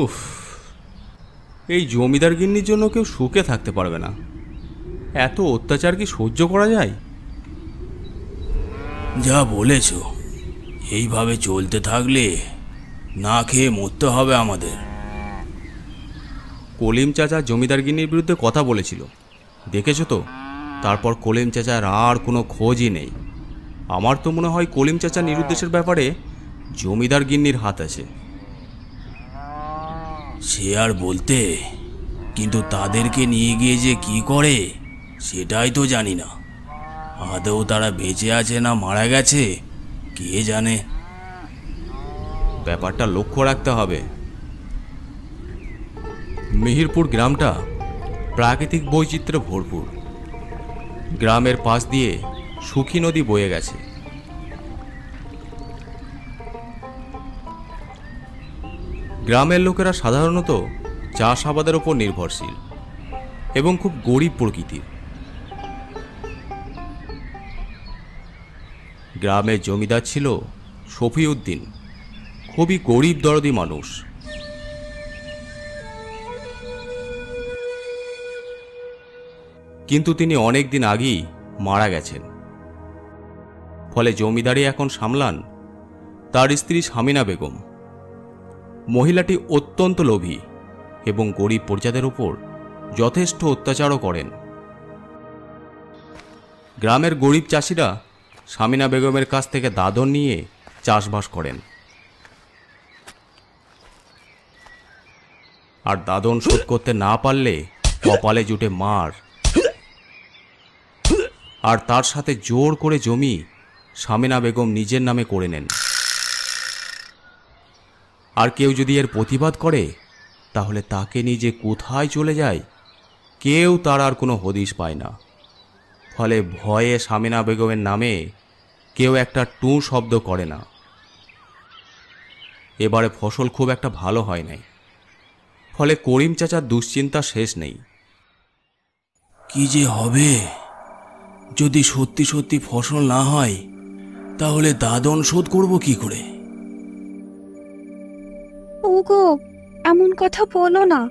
উফ, এই জমিদার গিন্নির জন্য কেউ সুখে থাকতে পারবে না। এত অত্যাচার কি সহ্য করা যায়? যা বলেছ, এইভাবে চলতে থাকলে না খেয়ে মরতে হবে আমাদের। কলিম চাচা জমিদার গিন্নির বিরুদ্ধে কথা বলেছিল, দেখেছো তো? তারপর কলিম চাচার আর কোনো খোঁজই নেই। আমার তো মনে হয় কলিম চাচা নিরুদ্দেশের ব্যাপারে জমিদার গিন্নির হাত আছে। সে আর বলতে, কিন্তু তাদেরকে নিয়ে গিয়ে যে কি করে সেটাই তো জানি না। আদৌ তারা বেঁচে আছে না মারা গেছে কে জানে। ব্যাপারটা লক্ষ্য রাখতে হবে। মিহিরপুর গ্রামটা প্রাকৃতিক বৈচিত্র্যে ভরপুর। গ্রামের পাশ দিয়ে সুখী নদী বয়ে গেছে। গ্রামের লোকেরা সাধারণত চাষাবাদের ওপর নির্ভরশীল এবং খুব গরিব প্রকৃতির। গ্রামের জমিদার ছিল শফিউদ্দিন, খুবই গরিব দরদি মানুষ। কিন্তু তিনি অনেক দিন আগেই মারা গেছেন। ফলে জমিদারি এখন সামলান তার স্ত্রী সামিনা বেগম। মহিলাটি অত্যন্ত লোভী এবং গরিব প্রজাদের উপর যথেষ্ট অত্যাচারও করেন। গ্রামের গরিব চাষিরা সামিনা বেগমের কাছ থেকে দাদন নিয়ে চাষবাস করেন, আর দাদন শোধ করতে না পারলে কপালে জুটে মার। আর তার সাথে জোর করে জমি সামিনা বেগম নিজের নামে করে নেন। আর কেউ যদি এর প্রতিবাদ করে তাহলে তাকে নিজে কোথায় চলে যায় কেউ তার আর কোনো হদিশ পায় না। ফলে ভয়ে সামিনা বেগমের নামে কেউ একটা টু শব্দ করে না। এবারে ফসল খুব একটা ভালো হয় নাই। ফলে করিম চাচার দুশ্চিন্তা শেষ নেই। কি যে হবে, যদি সত্যি সত্যি ফসল না হয় তাহলে দাদন শোধ করব কি করে? ওগো, এমন কথা বলো না।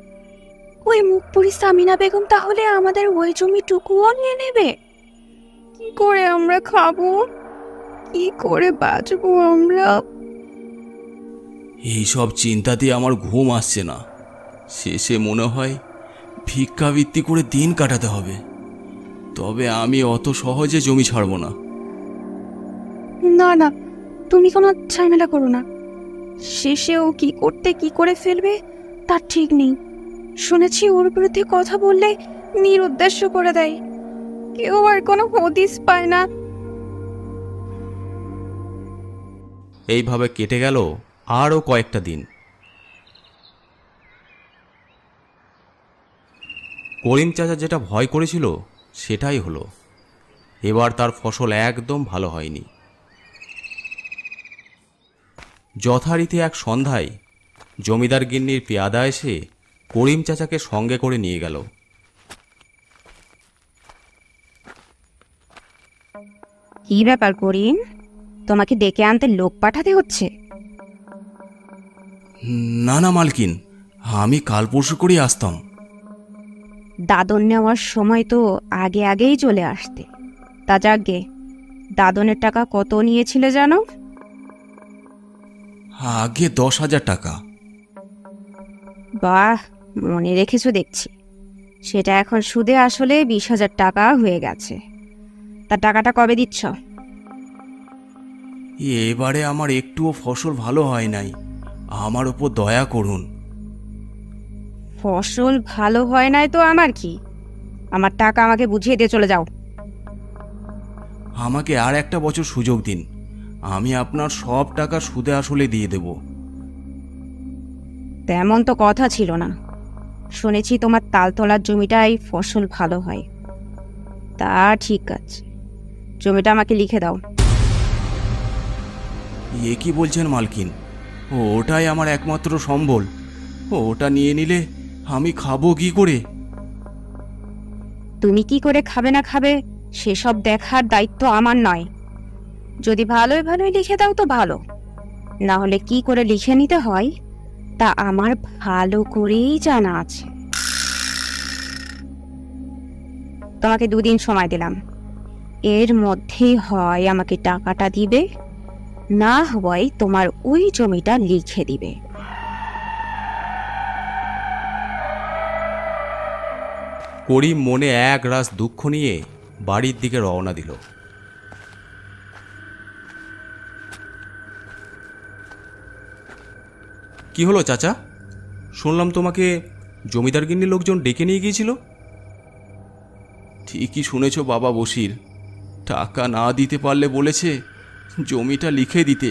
ওই মুখপুরি সামিনা বেগম তাহলে আমাদের ওই জমিটুকুও নিয়ে নেবে। কি করে আমরা খাবো? কি করে বাঁচবো আমরা? এইসব চিন্তাতে আমার ঘুম আসছে না। শেষে মনে হয় ভিক্ষাবৃত্তি করে দিন কাটাতে হবে। তবে আমি অত সহজে জমি ছাড়বো না। না না, তুমি কোনো ঝামেলা করো না। শেষে ও কি করতে কি করে ফেলবে তার ঠিক নেই। শুনেছি ওর বিরুদ্ধে কথা বললে নিরুদ্দেশ্য করে দেয়, কেউ আর কোনো হদিস পায় না। এইভাবে কেটে গেল আরও কয়েকটা দিন। করিম চাচা যেটা ভয় করেছিল সেটাই হলো। এবার তার ফসল একদম ভালো হয়নি। যথারীতি এক সন্ধ্যায় জমিদার গিন্নির পেয়াদা এসে করিম চাচাকে সঙ্গে করে নিয়ে গেল। কি ব্যাপার করিম, তোমাকে ডেকে আনতে লোক পাঠাতে হচ্ছে? না না মালকিন, আমি কাল পরশু করেই আসতাম। দাদন নেওয়ার সময় তো আগে আগেই চলে আসতে। তা যাকগে, দাদনের টাকা কত নিয়েছিলে জানো? আগে 10,000 টাকা। বাহ, মনে রেখেছো দেখছি। সেটা এখন সুদে আসলে 20,000 টাকা হয়ে গেছে। তা টাকাটা কবে দিচ্ছ? এবারে আমার একটুও ফসল ভালো হয় নাই, আমার উপর দয়া করুন। ফসল ভালো হয় নাই তো আমার কি? আমার টাকা আমাকে বুঝিয়ে দিয়ে চলে যাও। আমাকে আর একটা বছর সুযোগ দিন, আমি আপনার সব টাকা সুদে আসলে দিয়ে দেব। তেমন তো কথা ছিল না। শুনেছি তোমার তালতলার জমিটাই ফসল ভালো হয়। তা ঠিক আছে, জমিটা আমাকে লিখে দাও। এ কি বলছেন মালকিন? ওটাই আমার একমাত্র সম্বল। ওটা নিয়ে নিলে আমি খাবো কি করে? তুমি কি করে খাবে না খাবে সেসব দেখার দায়িত্ব আমার নয়। যদি ভালোই ভালোই লিখে দাও তো ভালো, না হলে কি করে লিখে নিতে হয় তা আমার ভালো করেই জানা আছে। তোমাকে 2 দিন সময় দিলাম, এর মধ্যে হয় আমাকে টাকাটা দিবে, না হয় তোমার ওই জমিটা লিখে দিবে। করিম মনে এক রাশ দুঃখ নিয়ে বাড়ির দিকে রওনা দিল। কি হলো চাচা? শুনলাম তোমাকে জমিদার গিন্নি লোকজন ডেকে নিয়ে গিয়েছিল। ঠিকই শুনেছ বাবা বশির, টাকা না দিতে পারলে বলেছে জমিটা লিখে দিতে।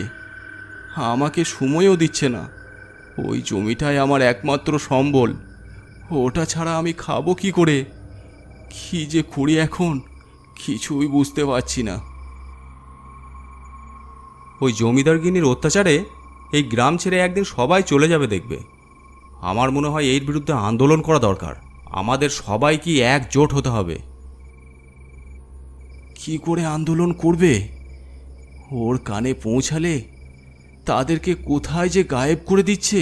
আমাকে সময়ও দিচ্ছে না। ওই জমিটাই আমার একমাত্র সম্বল, ওটা ছাড়া আমি খাবো কি করে? কি যে করি এখন কিছুই বুঝতে পারছি না। ওই জমিদার গিন্নির অত্যাচারে এই গ্রাম ছেড়ে একদিন সবাই চলে যাবে দেখবে। আমার মনে হয় এর বিরুদ্ধে আন্দোলন করা দরকার। আমাদের সবাইকে একজোট হতে হবে। কি করে আন্দোলন করবে? ওর কানে পৌঁছালে তাদেরকে কোথায় যে গায়েব করে দিচ্ছে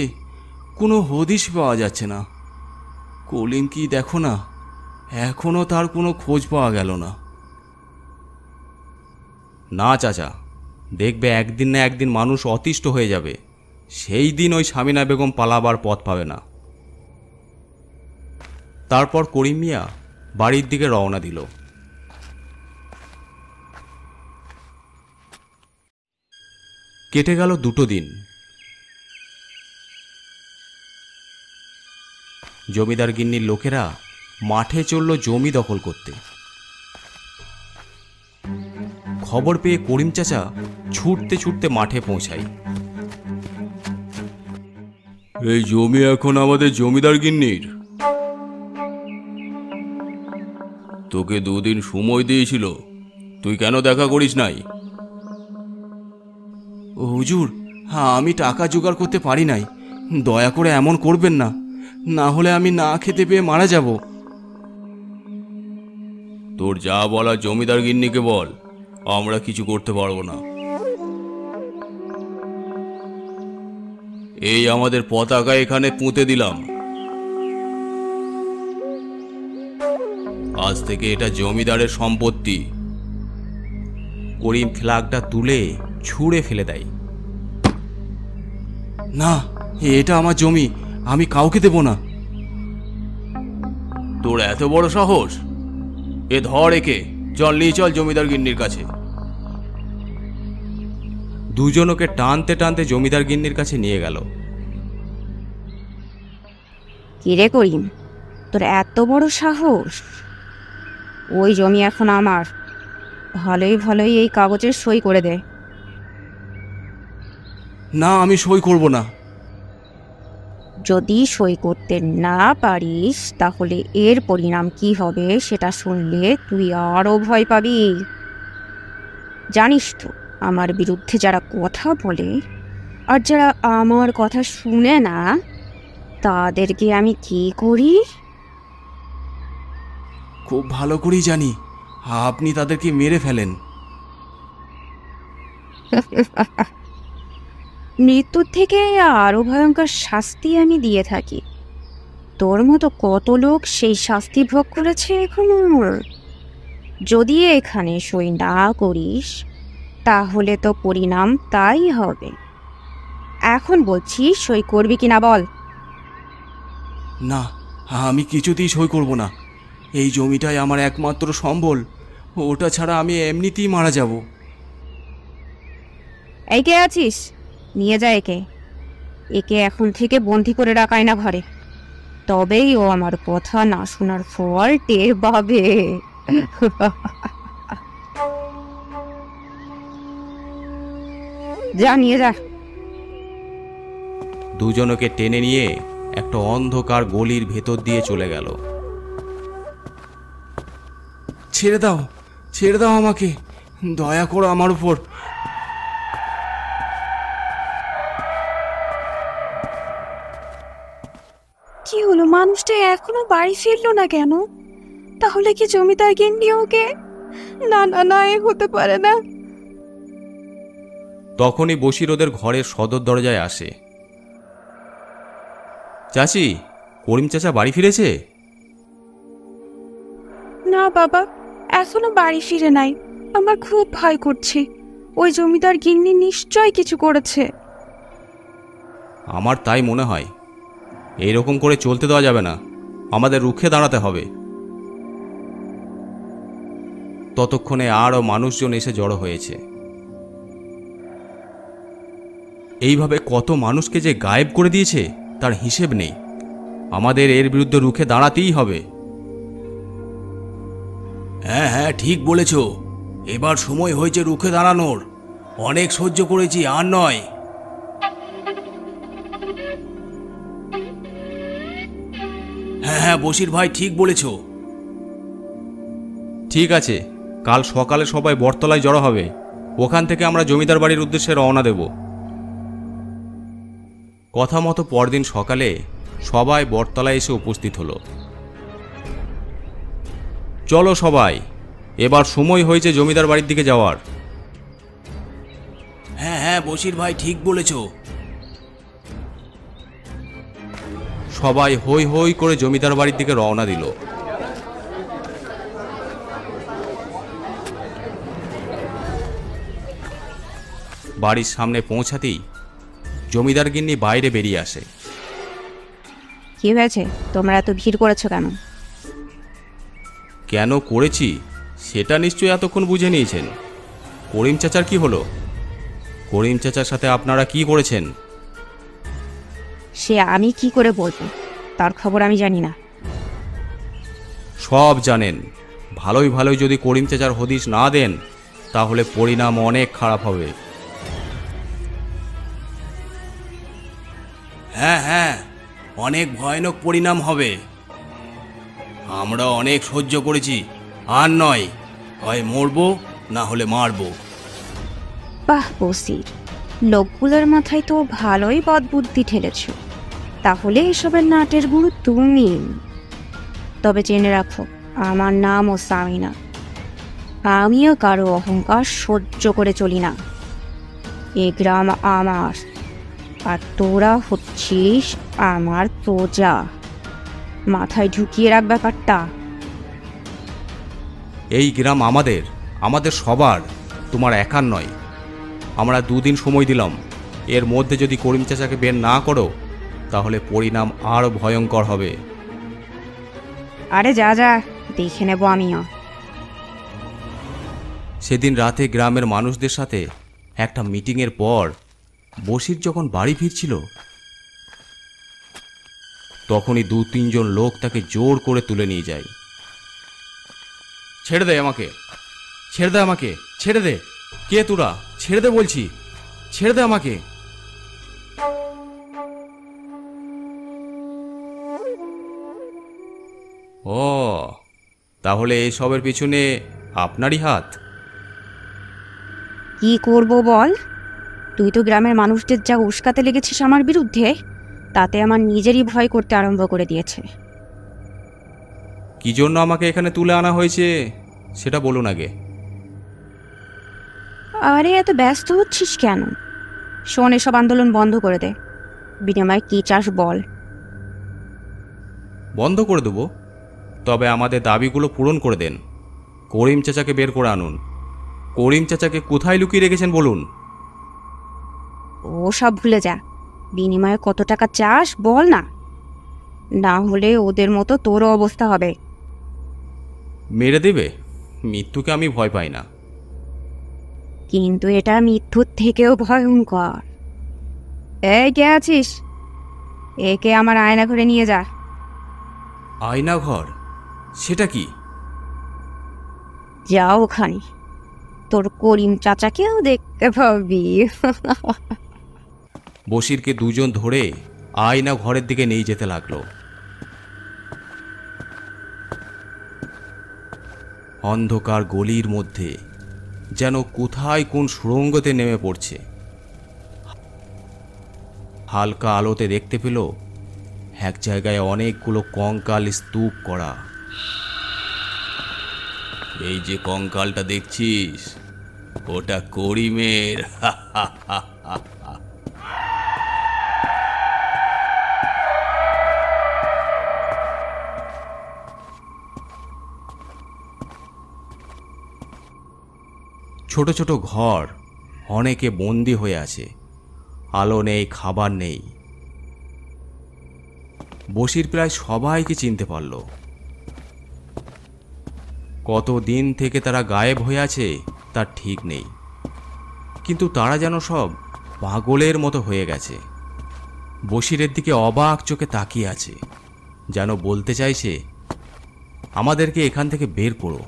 কোনো হদিশ পাওয়া যাচ্ছে না। কলিম কি দেখো না, এখনও তার কোনো খোঁজ পাওয়া গেল না। না চাচা, দেখবে একদিন না একদিন মানুষ অতিষ্ঠ হয়ে যাবে, সেই দিন ওই সামিনা বেগম পালাবার পথ পাবে না। তারপর করিম মিয়া বাড়ির দিকে রওনা দিল। কেটে গেল 2 দিন। জমিদার গিন্নির লোকেরা মাঠে চলল জমি দখল করতে। খবর পেয়ে করিম চাচা ছুটতে ছুটতে মাঠে পৌঁছায়। এই জমি এখন আমাদের জমিদার গিন্নির। তোকে 2 দিন সময় দিয়েছিল, তুই কেন দেখা করিস নাই? হুজুর, আমি টাকা জোগাড় করতে পারি নাই, দয়া করে এমন করবেন না, না হলে আমি না খেতে পেয়ে মারা যাব। তোর যা বলা জমিদার গিন্নিকে বল, আমরা কিছু করতে পারবো না। এই আমাদের পতাকা এখানে পুঁতে দিলাম, আজ থেকে এটা জমিদারের সম্পত্তি। করিম ফ্ল্যাগটা তুলে ছুঁড়ে ফেলে দেয়। না, এটা আমার জমি, আমি কাউকে দেব না। তোর এত বড় সাহস? এ ধর একে, চল নিয়ে চল জমিদার গিন্নির কাছে। দুজনকে টানতে টানতে জমিদার গিন্নির কাছে নিয়ে গেল। কিরে করিম, তোর এত বড় সাহস? ওই জমি এখন আমার, ভালোই ভালোই এই কাগজের সই করে দে। না, আমি সই করব না। যদি সই করতে না পারিস তাহলে এর পরিণাম কি হবে সেটা শুনলে তুই আরো ভয় পাবি। জানিস তো আমার বিরুদ্ধে যারা কথা বলে আর যারা আমার কথা শুনে না তাদেরকে আমি কি করি? খুব ভালো করেই জানি, আপনি তাদেরকে মেরে ফেলেন। মৃত্যুর থেকে আরো ভয়ঙ্কর শাস্তি আমি দিয়ে থাকি। তোর মতো কত লোক সেই শাস্তি ভোগ করেছে এখনো। যদি এখানে সই না করিস তাহলে তো পরিণাম তাই হবে। এখন বলছি সই করবি কিনা বল। না, আমি কিছুতেই সই করব না। এই জমিটাই আমার একমাত্র সম্বল, ওটা ছাড়া আমি এমনিতেই মারা যাব। এই কে আছিস? নিয়ে যা একে। একে এখন থেকে বন্দি করে রাখাই না ঘরে, তবেই ও আমার কথা না শোনার ফল টের পাবে। যা নিয়ে যা। দুজনকে টেনে নিয়ে একটা অন্ধকার গলির ভেতর দিয়ে চলে গেল। ছেড়ে দাও, ছেড়ে দাও আমাকে, দয়া করো আমার উপর। কি হলো, মানুষটা এখনো বাড়ি ফিরলো না কেন? তাহলে কি জমিদার গিন্নি ওকে? না না না, এ হতে পারে না। তখনই বশির ওদের ঘরের সদর দরজায় আসে। চাচি, করিম চাচা বাড়ি ফিরেছে? না বাবা, এখনো বাড়ি ফিরে নাই। আমার খুব ভয় করছে। ওই জমিদার গিন্নি নিশ্চয় কিছু করেছে। আমার তাই মনে হয়। এইরকম করে চলতে দেওয়া যাবে না, আমাদের রুখে দাঁড়াতে হবে। ততক্ষণে আরও মানুষজন এসে জড়ো হয়েছে। এইভাবে কত মানুষকে যে গায়েব করে দিয়েছে তার হিসেব নেই। আমাদের এর বিরুদ্ধে রুখে দাঁড়াতেই হবে। হ্যাঁ হ্যাঁ, ঠিক বলেছ। এবার সময় হয়েছে রুখে দাঁড়ানোর। অনেক সহ্য করেছি, আর নয়। হ্যাঁ হ্যাঁ, বশির ভাই ঠিক বলেছ। ঠিক আছে, কাল সকালে সবাই বটতলায় জড়ো হবে। ওখান থেকে আমরা জমিদার বাড়ির উদ্দেশ্যে রওনা দেব। কথা মতো পরদিন সকালে সবাই বটতলায় এসে উপস্থিত হলো। চলো সবাই, এবার সময় হয়েছে জমিদার বাড়ির দিকে যাওয়ার। হ্যাঁ হ্যাঁ, বশির ভাই ঠিক বলেছ। সবাই হই হই করে জমিদার বাড়ির দিকে রওনা দিল। বাড়ির সামনে পৌঁছাতেই জমিদার গিন্নি বাইরে বেরিয়ে আসে। কি হয়েছে? তোমরা এত ভিড় করেছো কেন? কেন করেছি সেটা নিশ্চয়ই এতক্ষণ বুঝে নিয়েছেন। করিম চাচার কি হলো? করিম চাচার সাথে আপনারা কি করেছেন? সে আমি কি করে বলবো? তার খবর আমি জানি না। সব জানেন। ভালোই ভালোই যদি করিম চাচার হদিশ না দেন তাহলে পরিণাম অনেক খারাপ হবে। হ্যাঁ হ্যাঁ, অনেক ভয়ানক পরিণাম হবে। আমরা অনেক সহ্য করেছি, আর নয়। হয় মরবো, না হলে মারবো। বাহ বসির, লোকগুলোর মাথায় তো ভালোই বদবুদ্ধি ঠেলেছ। তাহলে এসবের নাটের গুরু তুমি। তবে জেনে রাখো, আমার নামও সামিনা। আমিও কারো অহংকার সহ্য করে চলি না। এ গ্রাম আমার, আর তোরা হচ্ছিস আমার প্রজা। মাথায় ঢুকিয়ে রাখ ব্যাপারটা। এই গ্রাম আমাদের, আমাদের সবার, তোমার একার নয়। আমরা 2 দিন সময় দিলাম। এর মধ্যে যদি করিম চাচাকে বের না করো তাহলে পরিণাম আরও ভয়ঙ্কর হবে। আরে যা যা, দেখে নেব আমিও। সেদিন রাতে গ্রামের মানুষদের সাথে একটা মিটিংয়ের পর বশির যখন বাড়ি ফিরছিল তখনই 2-3 জন লোক তাকে জোর করে তুলে নিয়ে যায়। ছেড়ে দে আমাকে, ছেড়ে দে আমাকে, ছেড়ে দে। কে তোরা? ছেড়ে দে বলছি, ছেড়ে দে আমাকে। ও, তাহলে এসবের পিছনে আপনারই হাত? কি করব বল? তুই তো গ্রামের মানুষদের যা উস্কাতে লেগেছিস আমার বিরুদ্ধে, তাতে আমার নিজেরই ভয় করতে আরম্ভ করে দিয়েছে। কি জন্য আমাকে এখানে তুলে আনা হয়েছে সেটা বলুন আগে। আরে এত ব্যস্ত হচ্ছিস কেন? শোন, এসব আন্দোলন বন্ধ করে দে। বিনিময়ে কি চাস বল? বন্ধ করে দেবো, তবে আমাদের দাবিগুলো পূরণ করে দেন। করিম চাচাকে বের করে আনুন। করিম চাচাকে কোথায় লুকিয়ে রেখেছেন বলুন। ও সব ভুলে যা। বিনিময়ে কত টাকা চাস বল না, না হলে ওদের মতো তোরও অবস্থা হবে। মেরে দেবে? মৃত্যুকে আমি ভয় পাই না। কিন্তু এটা মৃত্যুর থেকেও ভয়ঙ্কর। এই কে আছিস? একে আমার আয়না ঘরে নিয়ে যা। আয়নাঘর? সেটা কি? যাও ওখানে, তোর করিম চাচাকেও দেখতে পাবি। বশিরকে 2 জন ধরে আয়না ঘরের দিকে নিয়ে যেতে লাগলো। অন্ধকার গলির মধ্যে যেন কোথায় কোন সুড়ঙ্গতে নেমে পড়ছে। হালকা আলোতে দেখতে পেল এক জায়গায় অনেকগুলো কঙ্কাল স্তূপ করা। এই যে কঙ্কালটা দেখছিস, ওটা করিমের। ছোট ছোট ঘর, অনেকে বন্দি হয়ে আছে। আলো নেই, খাবার নেই। বসির প্রায় সবাইকে চিনতে পারল। কত দিন থেকে তারা গায়েব হয়ে আছে তার ঠিক নেই, কিন্তু তারা যেন সব পাগলের মতো হয়ে গেছে। বসিরের দিকে অবাক চোখে তাকিয়ে আছে, যেন বলতে চাইছে, আমাদেরকে এখান থেকে বের করো।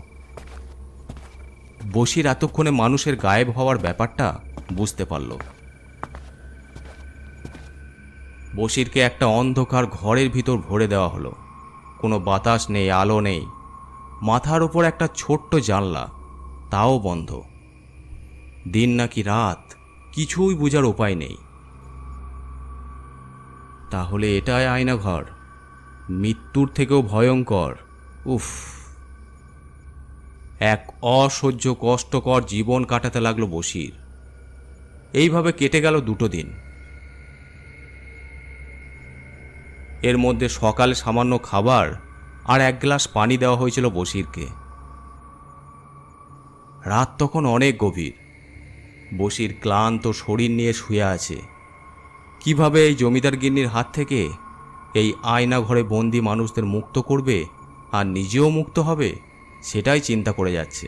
বসির এতক্ষণে মানুষের গায়েব হওয়ার ব্যাপারটা বুঝতে পারল। বসিরকে একটা অন্ধকার ঘরের ভিতর ভরে দেওয়া হলো। কোনো বাতাস নেই, আলো নেই। মাথার ওপর একটা ছোট্ট জানলা, তাও বন্ধ। দিন নাকি রাত কিছুই বোঝার উপায় নেই। তাহলে এটাই আয়নাঘর? মৃত্যুর থেকেও ভয়ঙ্কর। উফ! এক অসহ্য কষ্টকর জীবন কাটাতে লাগলো বসির। এইভাবে কেটে গেল 2 দিন। এর মধ্যে সকালে সামান্য খাবার আর 1 গ্লাস পানি দেওয়া হয়েছিল বসিরকে। রাত তখন অনেক গভীর। বসির ক্লান্ত শরীর নিয়ে শুয়ে আছে। কিভাবে এই জমিদার গিন্নির হাত থেকে এই আয়না ঘরে বন্দি মানুষদের মুক্ত করবে আর নিজেও মুক্ত হবে, সেটাই চিন্তা করে যাচ্ছে।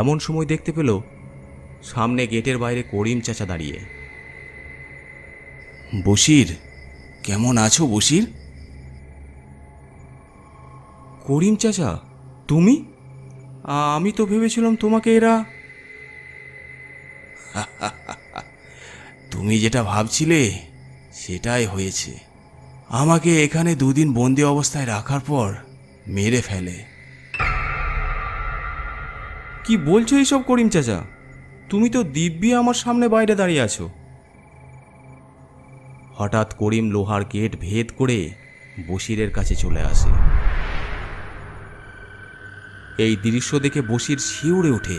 এমন সময় দেখতে পেল সামনে গেটের বাইরে করিম চাচা দাঁড়িয়ে। বসির, কেমন আছো বসির? করিম চাচা, তুমি? আমি তো ভেবেছিলাম তোমাকে এরা... তুমি যেটা ভাবছিলে সেটাই হয়েছে। আমাকে এখানে 2 দিন বন্দি অবস্থায় রাখার পর মেরে ফেলে। কি বলছো এইসব করিম চাচা? তুমি তো দিব্যি আমার সামনে বাইরে দাঁড়িয়ে আছো। হঠাৎ করিম লোহার গেট ভেদ করে বসিরের কাছে চলে আসে। এই দৃশ্য দেখে বসির শিউরে ওঠে।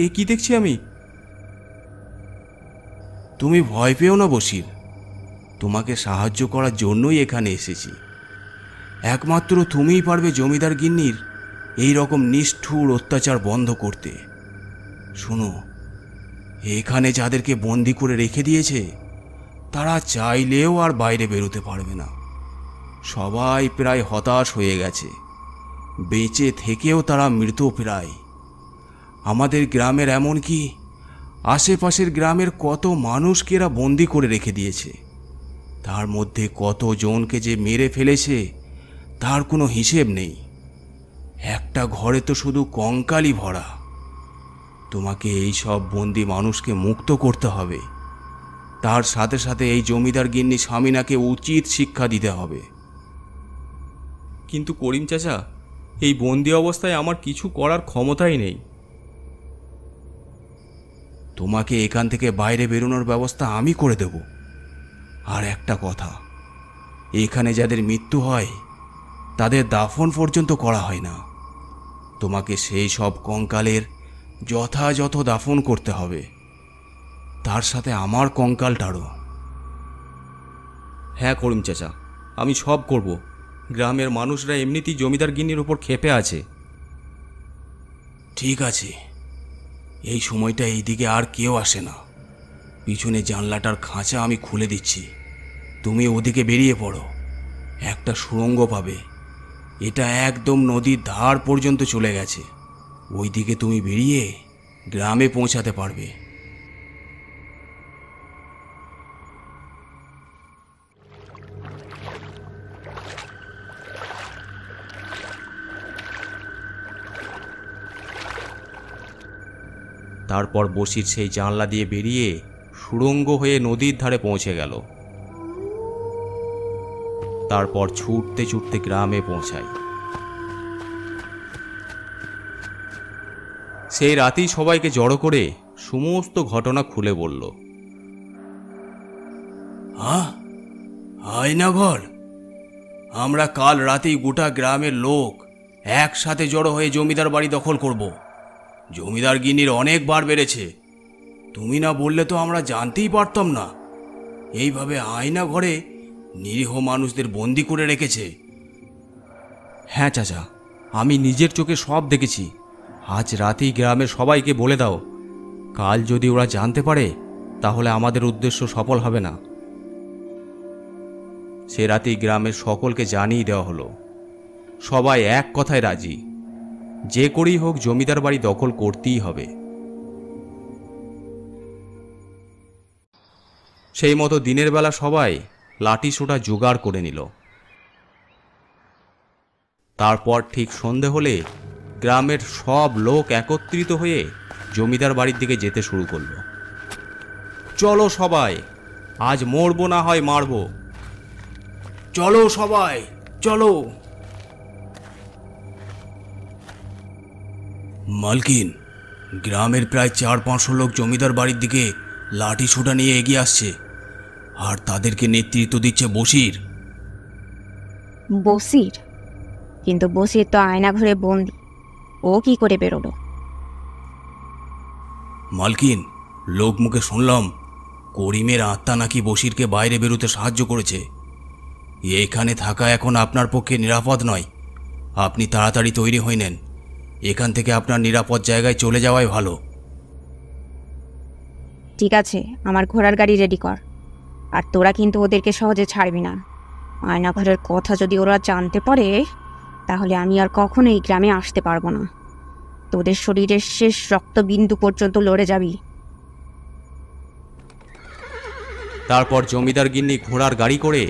এ কি দেখছি আমি? তুমি ভয় পেও না বসির, তোমাকে সাহায্য করার জন্যই এখানে এসেছি। একমাত্র তুমিই পারবে জমিদার গিন্নির এই রকম নিষ্ঠুর অত্যাচার বন্ধ করতে। শোনো, এখানে যাদেরকে বন্দি করে রেখে দিয়েছে তারা চাইলেও আর বাইরে বেরোতে পারবে না। সবাই প্রায় হতাশ হয়ে গেছে, বেঁচে থেকেও তারা মৃত প্রায়। আমাদের গ্রামের, এমনকি আশেপাশের গ্রামের কত মানুষকে এরা বন্দি করে রেখে দিয়েছে। তার মধ্যে কতজনকে যে মেরে ফেলেছে তার কোনো হিসেব নেই। একটা ঘরে তো শুধু কঙ্কালই ভরা। তোমাকে এই সব বন্দি মানুষকে মুক্ত করতে হবে। তার সাথে সাথে এই জমিদার গিন্নি স্বামীনাকে উচিত শিক্ষা দিতে হবে। কিন্তু করিম চাচা, এই বন্দি অবস্থায় আমার কিছু করার ক্ষমতাই নেই। তোমাকে এখান থেকে বাইরে বেরোনোর ব্যবস্থা আমি করে দেব। আর একটা কথা, এখানে যাদের মৃত্যু হয় তাদের দাফন পর্যন্ত করা হয় না। তোমাকে সেই সব কঙ্কালের যথাযথ দাফন করতে হবে, তার সাথে আমার কঙ্কালটারও। হ্যাঁ করিম চাচা, আমি সব করব। গ্রামের মানুষরা এমনিতেই জমিদার গিন্নির ওপর ক্ষেপে আছে। ঠিক আছে, এই সময়টা এইদিকে আর কেউ আসে না। পিছনে জানলাটার খাঁচা আমি খুলে দিচ্ছি, তুমি ওদিকে বেরিয়ে পড়ো। একটা সুড়ঙ্গ পাবে, এটা একদম নদীর ধার পর্যন্ত চলে গেছে। ওইদিকে তুমি বেরিয়ে গ্রামে পৌঁছাতে পারবে। তারপর বসির সেই জানলা দিয়ে বেরিয়ে সুড়ঙ্গ হয়ে নদীর ধারে পৌঁছে গেল। তারপর ছুটতে ছুটতে গ্রামে পৌঁছায়। সেই রাতেই সবাইকে জড়ো করে সমস্ত ঘটনা খুলে বলল। আয়নাঘর? আমরা কাল রাতেই গোটা গ্রামের লোক একসাথে জড়ো হয়ে জমিদার বাড়ি দখল করব। জমিদার গিন্নির অনেক বার বেড়েছে। তুমি না বললে তো আমরা জানতেই পারতাম না এইভাবে আয়না ঘরে নিরীহ মানুষদের বন্দি করে রেখেছে। হ্যাঁ চাচা, আমি নিজের চোখে সব দেখেছি। আজ রাতেই গ্রামের সবাইকে বলে দাও। কাল যদি ওরা জানতে পারে তাহলে আমাদের উদ্দেশ্য সফল হবে না। সে রাতেই গ্রামের সকলকে জানিয়ে দেওয়া হলো। সবাই এক কথায় রাজি, যে করেই হোক জমিদার বাড়ি দখল করতেই হবে। সেই মতো দিনের বেলা সবাই লাঠি সোটা জোগাড় করে নিল। তারপর ঠিক সন্ধে হলে গ্রামের সব লোক একত্রিত হয়ে জমিদার বাড়ির দিকে যেতে শুরু করলো। চলো সবাই, আজ মরবো না হয় মারবো। চলো সবাই, চলো। মালকিন, গ্রামের প্রায় 400-500 লোক জমিদার বাড়ির দিকে লাঠি সোটা নিয়ে এগিয়ে আসছে, আর তাদেরকে নেতৃত্ব দিচ্ছে বশির। বসির? কিন্তু বসির তো আয়না ঘরে বন্দি, ও কি করে বেরোলো? মালকিন, লোক মুখে শুনলাম করিমের আত্মা নাকি বশিরকে বাইরে বেরোতে সাহায্য করেছে। এখানে থাকা এখন আপনার পক্ষে নিরাপদ নয়। আপনি তাড়াতাড়ি তৈরি হয়ে নেন, এখান থেকে আপনার নিরাপদ জায়গায় চলে যাওয়াই ভালো। ঠিক আছে, আমার ঘোড়ার গাড়ি রেডি কর। আর তোরা কিন্তু ওদেরকে সহজে ছাড়বি না। আয়নাঘরের কথা যদি ওরা জানতে পারে তাহলে আমি আর কখনো এই গ্রামে আসতে পারবো না। তোদের শরীরের শেষ রক্তবিন্দু পর্যন্ত লড়ে যাবি। তারপর জমিদার গিন্নি ঘোড়ার গাড়ি করে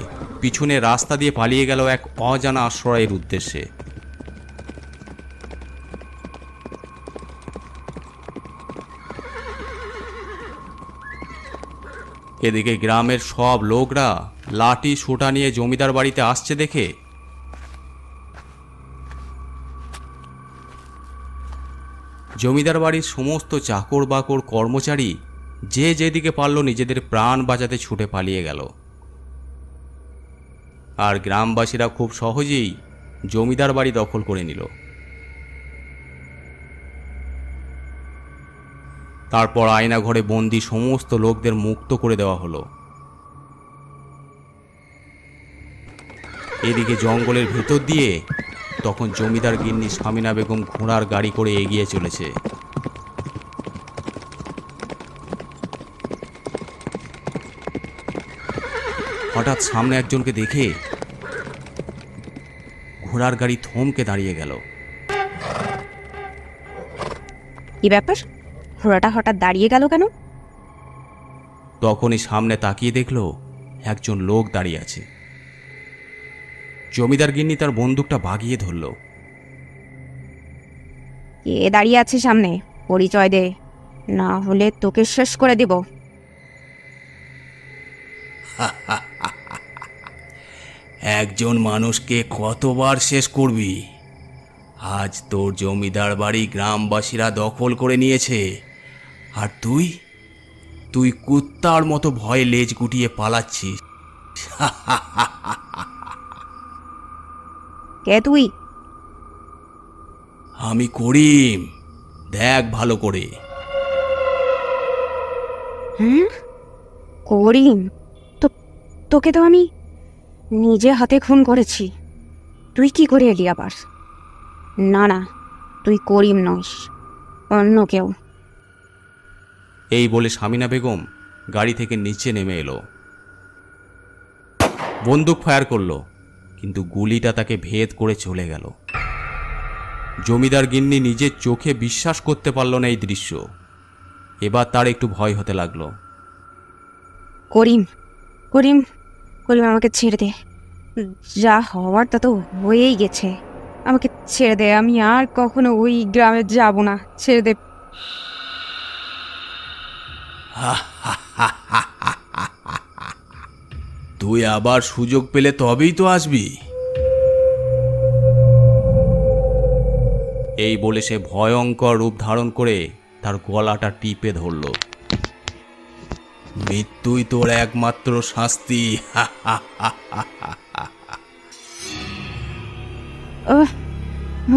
পিছনে রাস্তা দিয়ে পালিয়ে গেল এক অজানা আশ্রয়ের উদ্দেশ্যে। এদিকে গ্রামের সব লোকরা লাঠি সোটা নিয়ে জমিদার বাড়িতে আসছে দেখে জমিদার বাড়ির সমস্ত চাকর বাকর কর্মচারী যে যেদিকে পারল নিজেদের প্রাণ বাঁচাতে ছুটে পালিয়ে গেল। আর গ্রামবাসীরা খুব সহজেই জমিদার বাড়ি দখল করে নিল। তারপর আয়না ঘরে বন্দি সমস্ত লোকদের মুক্ত করে দেওয়া হলো। এদিকে জঙ্গলের ভেতর দিয়ে তখন জমিদার গিন্নি সামিনা বেগম ঘোড়ার গাড়ি করে এগিয়ে চলেছে। হঠাৎ সামনে একজনকে দেখে ঘোড়ার গাড়ি থমকে দাঁড়িয়ে গেল। কি ব্যাপার, ঘোড়াটা হঠাৎ দাঁড়িয়ে গেল কেন? তখনই সামনে তাকিয়ে দেখল একজন লোক দাঁড়িয়ে আছে। জমিদার গিন্নি তার বন্দুকটা বাগিয়ে ধরল। কে দাঁড়িয়ে আছে সামনে? পরিচয় দে, না হলে তোকে শেষ করে দেব। একজন মানুষকে কতবার শেষ করবি? আজ তোর জমিদার বাড়ি গ্রামবাসীরা দখল করে নিয়েছে, আর তুই তুই কুত্তার মতো ভয়ে লেজ গুটিয়ে পালাচ্ছিস। কে তুই? আমি করিম, দেখ ভালো করে। হুম, করিম? তোকে তো আমি নিজে হাতে খুন করেছি। তুই কি করে এলি আবার? না না, তুই করিম নস, অন্য কেউ। এই বলে সামিনা বেগম গাড়ি থেকে নিচে নেমে এলো, বন্দুক ফায়ার করলো, কিন্তু গুলিটা তাকে ভেদ করে চলে গেল। জমিদার গিন্নি নিজের চোখে বিশ্বাস করতে পারল না এই দৃশ্য। এবার তার একটু ভয় হতে লাগলো। করিম, করিম, করিম, আমাকে ছেড়ে দে। যা হওয়ার তা তো হয়েই গেছে। আমাকে ছেড়ে দে, আমি আর কখনো ওই গ্রামে যাব না। ছেড়ে দে। তুই আবার সুযোগ পেলে তবেই তো আসবি। এই বলে সে ভয়ঙ্কর রূপ ধারণ করে তার গলাটা টিপে ধরল। মৃত্যুই তোর একমাত্র শাস্তি।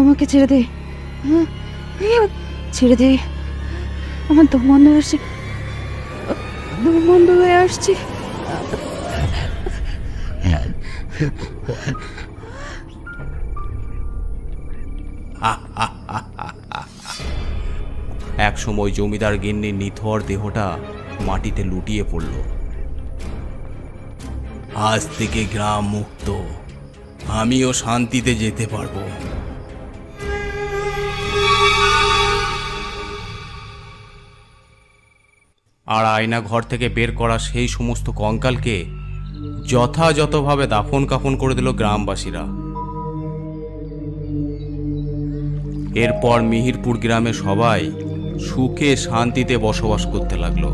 আমাকে ছেড়ে দে, ছেড়ে দে। আমার দম বন্ধ হয়ে আসছে, দম বন্ধ হয়ে আসছে। একসময় জমিদার গিন্নির নিথর দেহটা মাটিতে লুটিয়ে পড়ল। আজ থেকে গ্রাম মুক্ত, আমিও শান্তিতে যেতে পারবো। আর আয়না ঘর থেকে বের করা সেই সমস্ত কঙ্কালকে যথাযথভাবে দাফন কাফন করে দিল গ্রামবাসীরা। এরপর মিহিরপুর গ্রামে সবাই সুখে শান্তিতে বসবাস করতে লাগলো।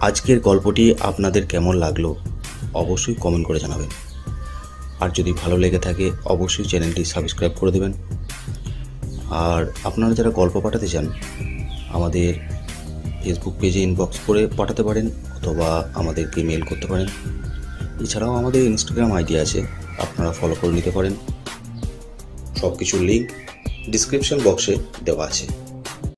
আজকের গল্পটি আপনাদের কেমন লাগলো অবশ্যই কমেন্ট করে জানাবেন। আর যদি ভালো লেগে থাকে অবশ্যই চ্যানেলটি সাবস্ক্রাইব করে দেবেন। আর আপনারা যারা গল্প পাঠাতে চান আমাদের ফেসবুক পেজে ইনবক্স করে পাঠাতে পারেন, অথবা আমাদেরকে মেল করতে পারেন। এছাড়াও আমাদের ইনস্টাগ্রাম আইডি আছে, আপনারা ফলো করে নিতে পারেন। সব কিছুর লিঙ্ক ডিসক্রিপশন বক্সে দেওয়া আছে।